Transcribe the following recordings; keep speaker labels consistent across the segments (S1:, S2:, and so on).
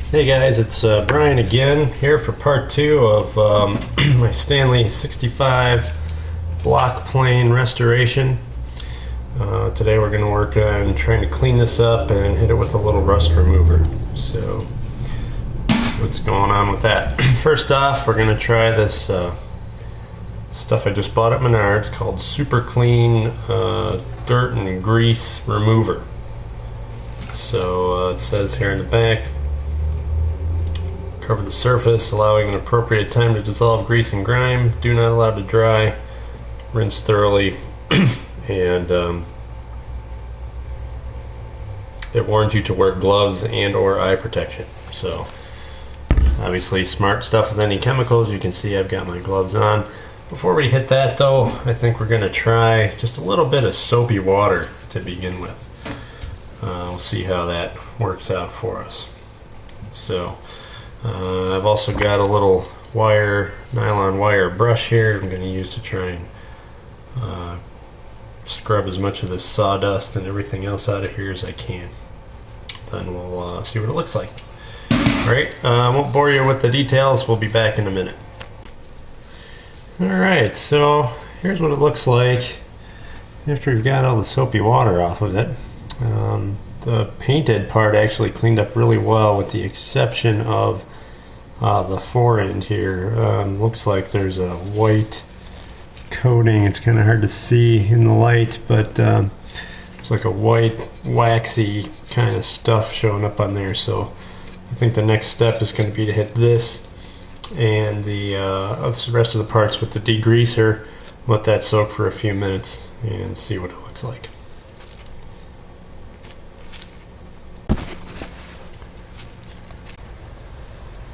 S1: Hey guys, it's Brian again here for part 2 of my Stanley 65 block plane restoration. Today we're going to work on trying to clean this up and hit it with a little rust remover. So what's going on with that? First off, we're going to try this stuff I just bought at Menards called Super Clean Dirt and Grease Remover. So it says here in the back, cover the surface, allowing an appropriate time to dissolve grease and grime. Do not allow to dry. Rinse thoroughly. And it warns you to wear gloves and or eye protection. So obviously smart stuff with any chemicals. You can see I've got my gloves on. Before we hit that though, I think we're going to try just a little bit of soapy water to begin with. We'll see how that works out for us. So I've also got a little nylon wire brush here I'm going to use to try and scrub as much of this sawdust and everything else out of here as I can. Then we'll see what it looks like. Alright, I won't bore you with the details. We'll be back in a minute. Alright, so here's what it looks like after we've got all the soapy water off of it. The painted part actually cleaned up really well with the exception of the fore end here. Looks like there's a white coating. It's kind of hard to see in the light, but it's like a white waxy kind of stuff showing up on there. So I think the next step is going to be to hit this and the rest of the parts with the degreaser, let that soak for a few minutes and see what it looks like.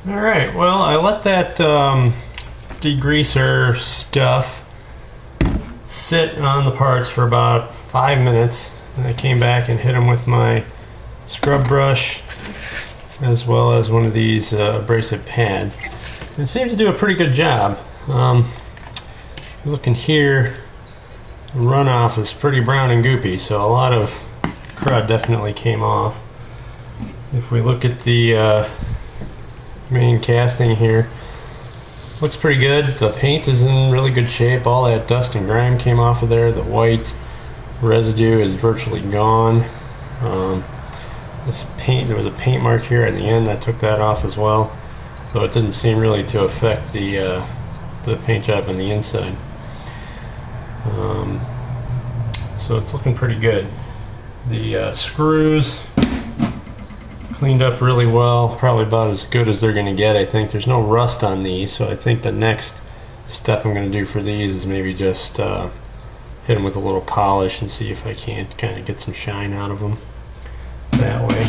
S1: Alright, well, I let that degreaser stuff sit on the parts for about 5 minutes, and I came back and hit them with my scrub brush as well as one of these abrasive pads. It seems to do a pretty good job. Looking here, the runoff is pretty brown and goopy, so a lot of crud definitely came off. If we look at the main casting here, looks pretty good. The paint is in really good shape. All that dust and grime came off of there. The white residue is virtually gone. This paint, there was a paint mark here at the end that took that off as well, so it didn't seem really to affect the paint job on the inside. So it's looking pretty good. The screws cleaned up really well, probably about as good as they're going to get. I think there's no rust on these, so I think the next step I'm going to do for these is maybe just hit them with a little polish and see if I can't kind of get some shine out of them that way.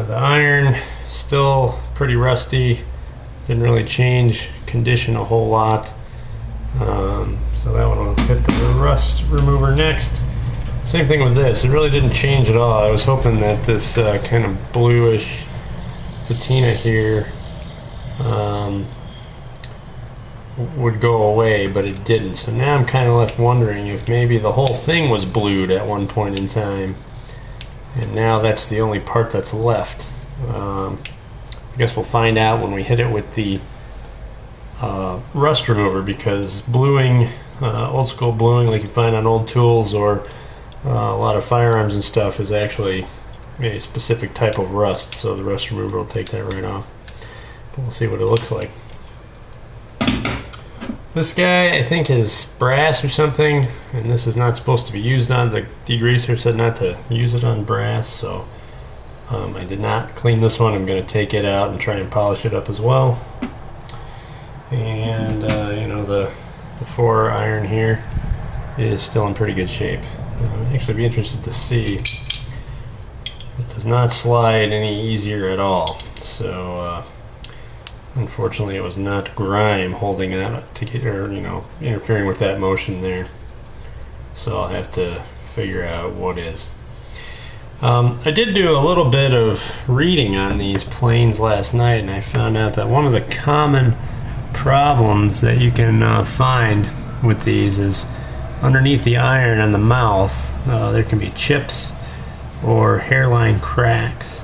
S1: The iron still pretty rusty, didn't really change condition a whole lot, so that one will hit the rust remover next. Same thing with this, it really didn't change at all. I was hoping that this kind of bluish patina here would go away, but it didn't. So now I'm kind of left wondering if maybe the whole thing was blued at one point in time, and now that's the only part that's left. I guess we'll find out when we hit it with the rust remover, because bluing, old school bluing like you find on old tools or a lot of firearms and stuff, is actually a specific type of rust, so the rust remover will take that right off. We'll see what it looks like. This guy I think is brass or something, and this is not supposed to be used on. The degreaser said not to use it on brass, so I did not clean this one. I'm going to take it out and try and polish it up as well. And you know, the fore iron here is still in pretty good shape. I'd actually be interested to see. It does not slide any easier at all. So unfortunately, it was not grime holding that to get, or interfering with that motion there. So I'll have to figure out what is. I did do a little bit of reading on these planes last night, and I found out that one of the common problems that you can find with these is underneath the iron on the mouth, there can be chips or hairline cracks.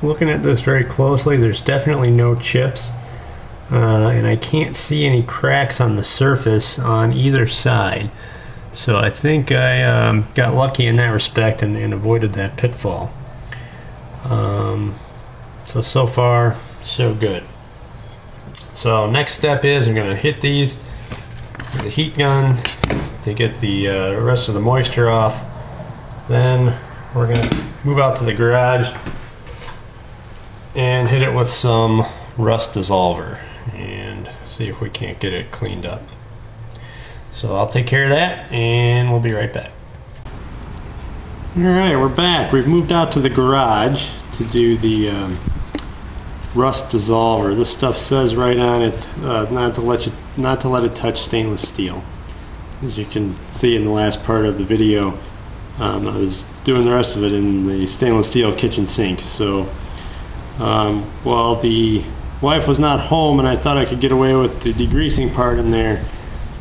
S1: Looking at this very closely, there's definitely no chips, and I can't see any cracks on the surface on either side. So I think I got lucky in that respect and avoided that pitfall. So far, so good. So next step is I'm going to hit these with the heat gun to get the rest of the moisture off. Then we're going to move out to the garage and hit it with some rust dissolver and see if we can't get it cleaned up. So I'll take care of that and we'll be right back. Alright, we're back. We've moved out to the garage to do the rust dissolver. This stuff says right on it not to let it touch stainless steel. As you can see in the last part of the video, I was doing the rest of it in the stainless steel kitchen sink. So while the wife was not home and I thought I could get away with the degreasing part in there,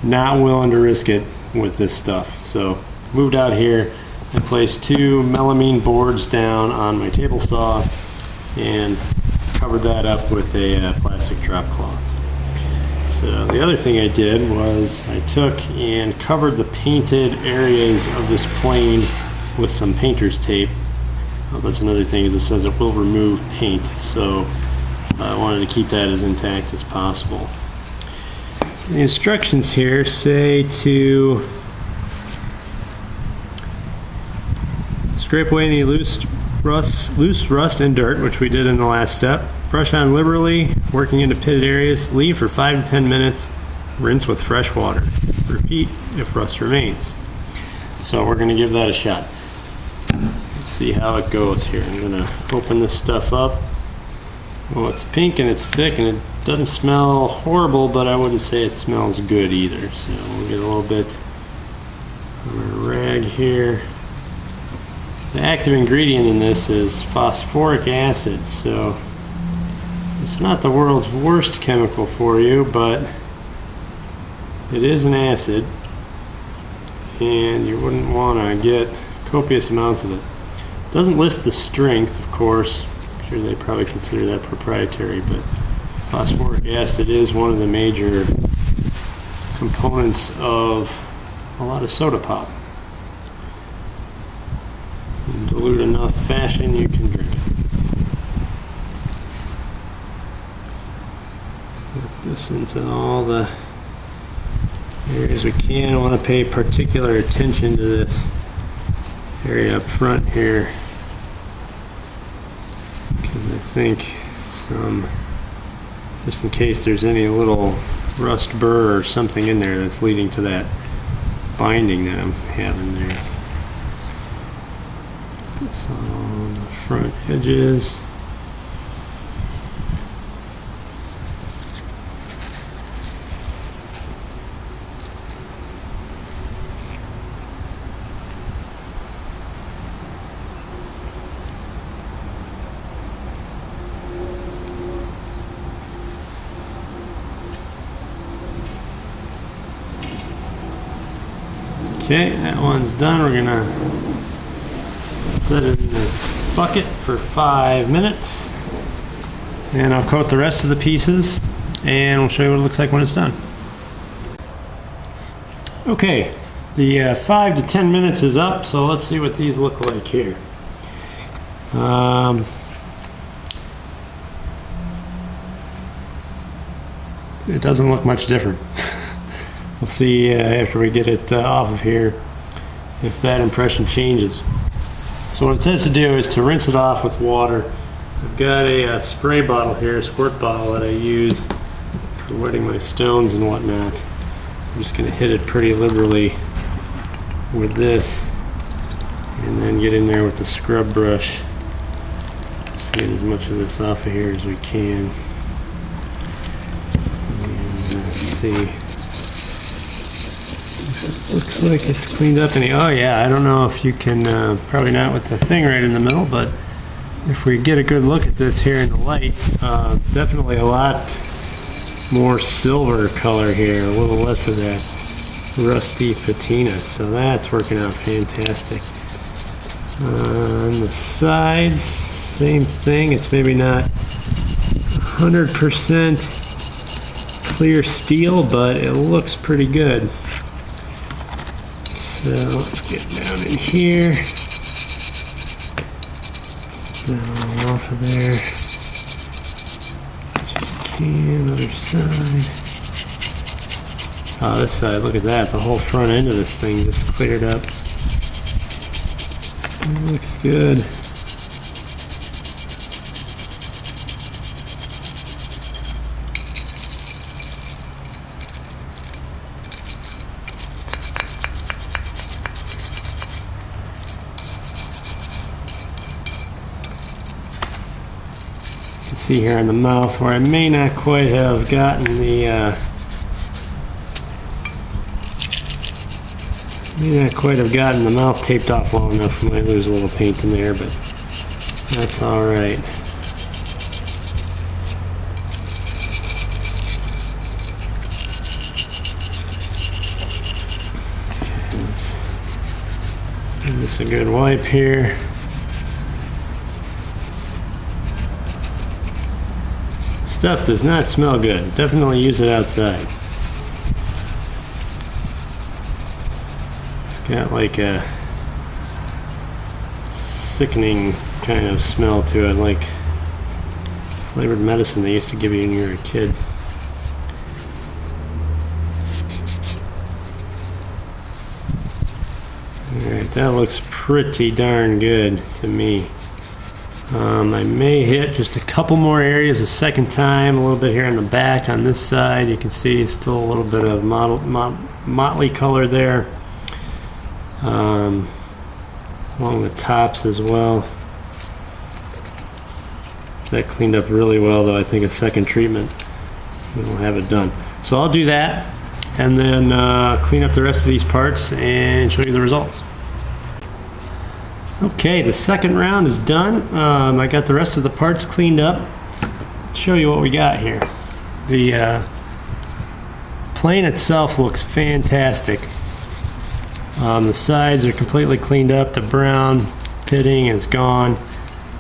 S1: not willing to risk it with this stuff. So moved out here. I placed 2 melamine boards down on my table saw and covered that up with a plastic drop cloth. So the other thing I did was I took and covered the painted areas of this plane with some painter's tape. That's another thing, is it says it will remove paint, so I wanted to keep that as intact as possible. The instructions here say to scrape away any loose rust and dirt, which we did in the last step. Brush on liberally, working into pitted areas. Leave for 5 to 10 minutes. Rinse with fresh water. Repeat if rust remains. So we're going to give that a shot. Let's see how it goes here. I'm going to open this stuff up. Well, it's pink and it's thick and it doesn't smell horrible, but I wouldn't say it smells good either. So we'll get a little bit of a rag here. The active ingredient in this is phosphoric acid, so it's not the world's worst chemical for you, but it is an acid, and you wouldn't want to get copious amounts of it. It doesn't list the strength, of course. I'm sure they probably consider that proprietary, but phosphoric acid is one of the major components of a lot of soda pop. In dilute enough fashion, you can drink it. Put this into all the areas we can. I want to pay particular attention to this area up front here, because I think just in case there's any little rust burr or something in there that's leading to that binding that I'm having there. This on the front edges. Okay, that one's done. We're gonna set it in the bucket for 5 minutes, and I'll coat the rest of the pieces and we'll show you what it looks like when it's done. Okay, the 5 to 10 minutes is up, so let's see what these look like here. It doesn't look much different. We'll see after we get it off of here if that impression changes. So what it says to do is to rinse it off with water. I've got a spray bottle here, a squirt bottle that I use for wetting my stones and whatnot. I'm just going to hit it pretty liberally with this and then get in there with the scrub brush. Just get as much of this off of here as we can. And let's see. Looks like it's cleaned up. Oh yeah, I don't know if you can, probably not with the thing right in the middle, but if we get a good look at this here in the light, definitely a lot more silver color here, a little less of that rusty patina, so that's working out fantastic. On the sides, Same thing, it's maybe not 100% clear steel, but it looks pretty good. So let's get down in here. Down off of there. As much as you can, other side. Oh, this side, look at that. The whole front end of this thing just cleared up. It looks good. You can see here in the mouth where I may not quite have gotten the mouth taped off well enough. I might lose a little paint in there, but that's all right. Okay, let's give this a good wipe here. Stuff does not smell good. Definitely use it outside. Got like a sickening kind of smell to it, like flavored medicine they used to give you when you were a kid. Alright, that looks pretty darn good to me. I may hit just a couple more areas a second time, a little bit here on the back on this side. You can see it's still a little bit of motley color there. Along the tops as well. That cleaned up really well, though. I think a second treatment will have it done. So I'll do that and then clean up the rest of these parts and show you the results. Okay, the second round is done. I got the rest of the parts cleaned up. Show you what we got here. The plane itself looks fantastic. The sides are completely cleaned up. The brown pitting is gone.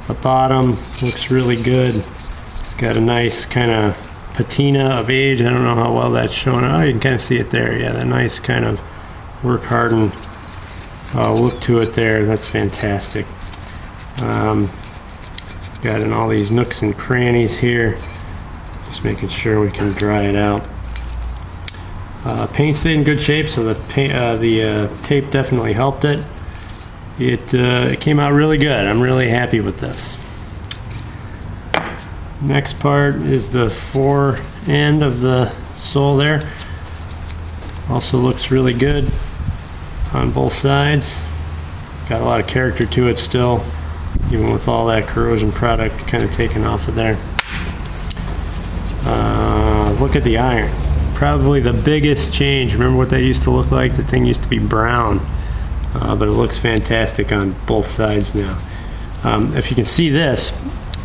S1: The bottom looks really good. It's got a nice kind of patina of age. I don't know how well that's showing. Oh, you can kind of see it there. Yeah, that nice kind of work hardened look to it there. That's fantastic. Got in all these nooks and crannies here. Just making sure we can dry it out. Paint stayed in good shape, so the tape definitely helped it. It came out really good. I'm really happy with this. Next part is the fore end of the sole there. Also looks really good on both sides. Got a lot of character to it still, even with all that corrosion product kind of taken off of there. Look at the iron. Probably the biggest change. Remember what that used to look like? The thing used to be brown, but it looks fantastic on both sides now. If you can see this,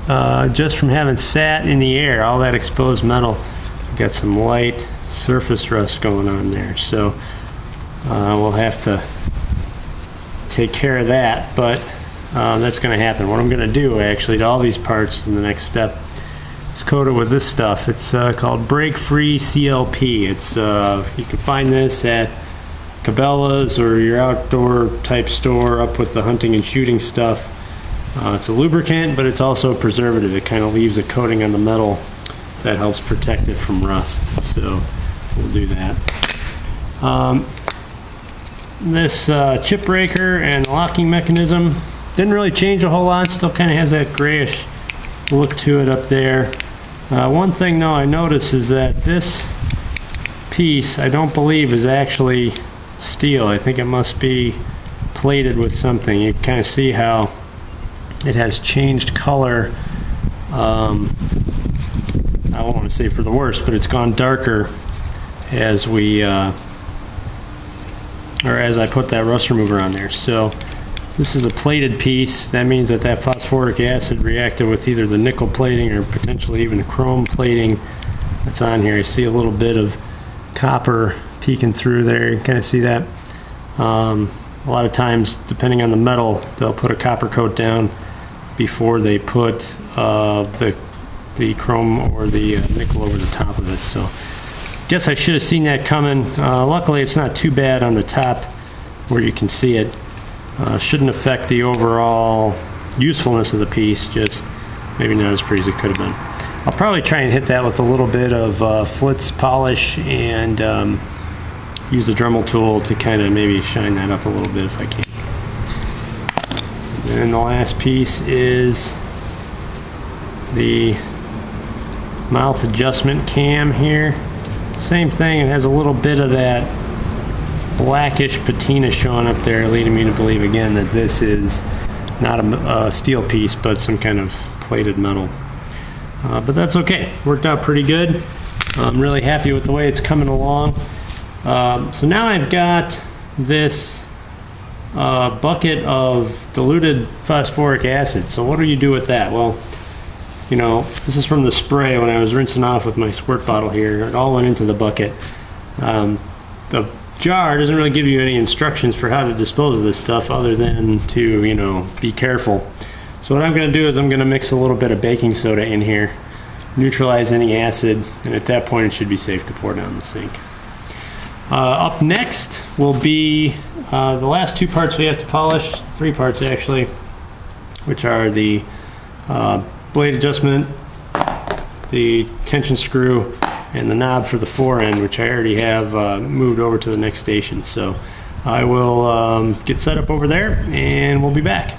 S1: just from having sat in the air, all that exposed metal, got some light surface rust going on there. So we'll have to take care of that, but that's going to happen. What I'm going to do actually to all these parts in the next step is coat it with this stuff. It's called Break Free CLP. It's you can find this at Cabela's or your outdoor type store up with the hunting and shooting stuff. It's a lubricant, but it's also a preservative. It kind of leaves a coating on the metal that helps protect it from rust. So we'll do that. This chip breaker and locking mechanism didn't really change a whole lot. Still kind of has that grayish look to it up there. One thing though I noticed is that this piece I don't believe is actually steel. I think it must be plated with something. You can kind of see how it has changed color. I won't want to say for the worse, but it's gone darker as we or as I put that rust remover on there. So this is a plated piece. That means that that phosphoric acid reacted with either the nickel plating or potentially even the chrome plating that's on here. You see a little bit of copper peeking through there. You can kind of see that. A lot of times, depending on the metal, they'll put a copper coat down before they put the chrome or the nickel over the top of it. So guess I should have seen that coming. Luckily it's not too bad on the top where you can see it. Shouldn't affect the overall usefulness of the piece, just maybe not as pretty as it could have been. I'll probably try and hit that with a little bit of Flitz polish and use the Dremel tool to kind of maybe shine that up a little bit if I can. And the last piece is the mouth adjustment cam here. Same thing, it has a little bit of that blackish patina showing up there, leading me to believe again that this is not a steel piece but some kind of plated metal. But that's okay, worked out pretty good. I'm really happy with the way it's coming along. So now I've got this bucket of diluted phosphoric acid. So what do you do with that? Well, you know, this is from the spray when I was rinsing off with my squirt bottle here. It all went into the bucket. The jar doesn't really give you any instructions for how to dispose of this stuff other than to, you know, be careful. So what I'm going to do is I'm going to mix a little bit of baking soda in here, neutralize any acid, and at that point it should be safe to pour down the sink. Up next will be the last two parts we have to polish, three parts actually, which are the blade adjustment, the tension screw, and the knob for the fore end, which I already have moved over to the next station. So I will get set up over there and we'll be back.